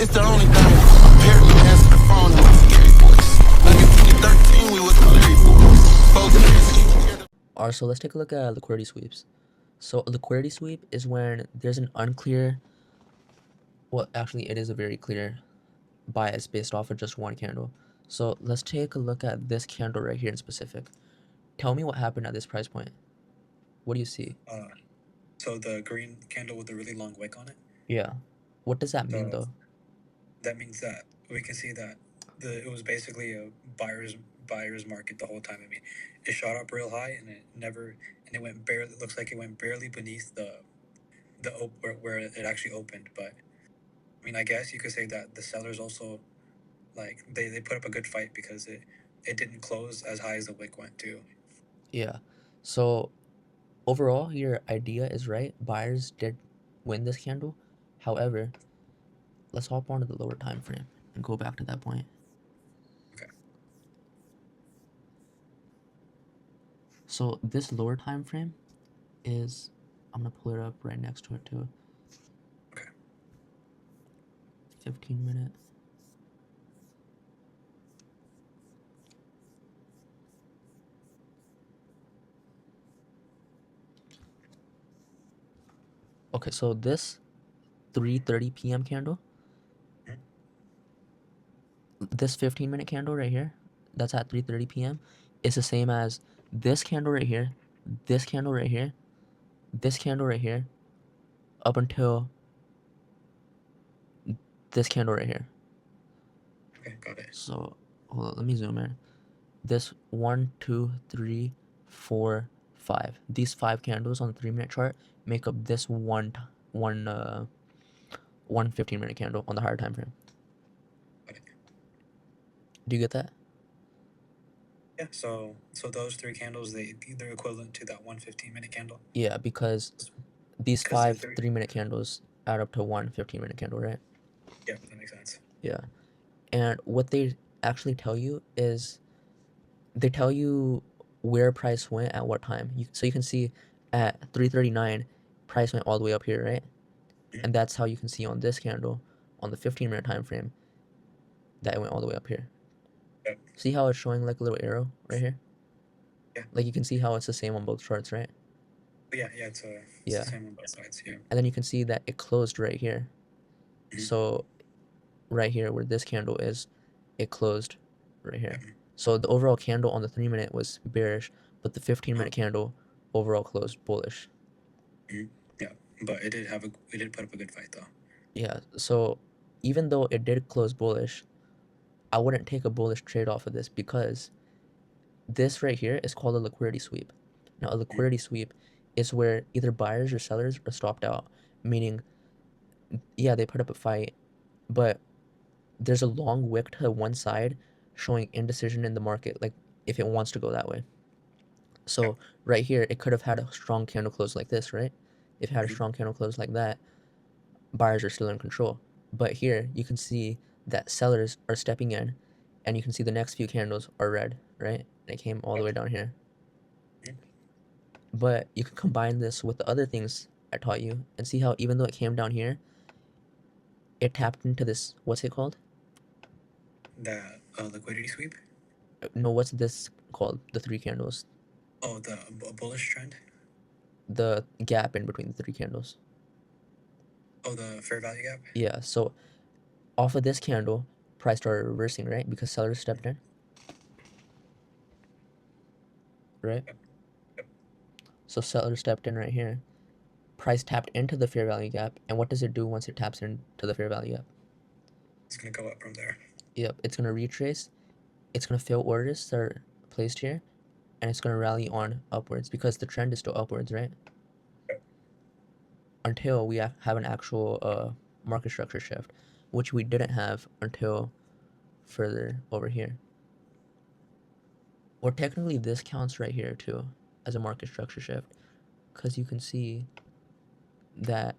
It's the only thing. Apparently answer the phone in my scary voice. Like in 2013, we was Larry boys. Folks scared. Alright, so let's take a look at liquidity sweeps. So a liquidity sweep is when there's an unclear, well, actually it is a very clear bias based off of just one candle. So let's take a look at this candle right here in specific. Tell me what happened at this price point. What do you see? So the green candle with the really long wick on it. Yeah. What does that mean So though? that means that we can see that it was basically a buyer's market the whole time. I mean, it shot up real high and it went barely. It looks like it went barely beneath where it actually opened. But I mean, I guess you could say that the sellers also, like, they put up a good fight because it didn't close as high as the wick went to. Yeah. So overall, your idea is right. Buyers did win this candle. However, let's hop onto the lower time frame and go back to that point. Okay. So this lower time frame is, I'm gonna pull it up right next to it too. Okay. 15-minute. Okay, so this 3:30 p.m. candle, this 15-minute candle right here, that's at 3:30 p.m. is the same as this candle right here, this candle right here, this candle right here, up until this candle right here. Okay, got it. So hold on, let me zoom in. This 1, 2, 3, 4, 5. These 5 candles on the 3-minute chart make up this one 15-minute candle on the higher time frame. Got it. Do you get that? Yeah. So those 3 candles, they're equivalent to that 1 15-minute candle. Yeah, because these Because 5 3-minute candles add up to 1 15-minute candle, right? Yeah, that makes sense. Yeah. And what they actually tell you is they tell you where price went at what time. So you can see at 3:39, price went all the way up here, right? Mhm. And that's how you can see on this candle, on the 15-minute time frame, that it went all the way up here. Yep. See how it's showing like a little arrow right here? Yeah. Like you can see how it's the same on both charts, right? Yeah, it's the same on both sides. Yeah. And then you can see that it closed right here. Mhm. So right here where this candle is, it closed right here. Mhm. So the overall candle on the 3-minute was bearish, but the 15-minute candle overall closed bullish. Mhm. Yeah, but it did put up a good fight though. Yeah, so even though it did close bullish, I wouldn't take a bullish trade off of this because this right here is called a liquidity sweep. Now, a liquidity sweep is where either buyers or sellers are stopped out, meaning, yeah, they put up a fight, but there's a long wick to one side showing indecision in the market, like if it wants to go that way. So right here, it could have had a strong candle close like this, right? If it had a strong candle close like that, buyers are still in control. But here, you can see that sellers are stepping in, and you can see the next few candles are red, right? And it came all the way down here. But you can combine this with the other things I taught you and see how even though it came down here, it tapped into this, what's it called? The liquidity sweep. No, what's this called? The 3 candles. Oh, the bullish trend. The gap in between the 3 candles. Oh, the fair value gap. Yeah, so off of this candle, price started reversing, right? Because sellers stepped in. Right? Yep. So sellers stepped in right here. Price tapped into the fair value gap, and what does it do once it taps into the fair value gap? It's gonna go up from there. Yep, it's gonna retrace. It's gonna fill orders that are placed here, and it's gonna rally on upwards because the trend is still upwards, right? Yep. Until we have an actual market structure shift, which we didn't have until further over here. Or technically this counts right here too as a market structure shift, because you can see that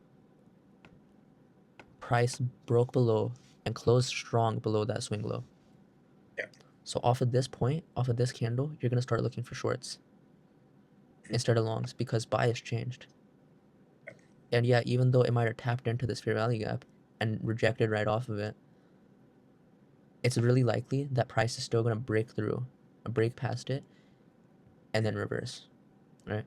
price broke below and closed strong below that swing low. Yeah. So off of this point, off of this candle, you're gonna start looking for shorts instead of longs because bias changed. And yeah, even though it might have tapped into this fair value gap and rejected right off of it, it's really likely that price is still going to break past it, and then reverse, right?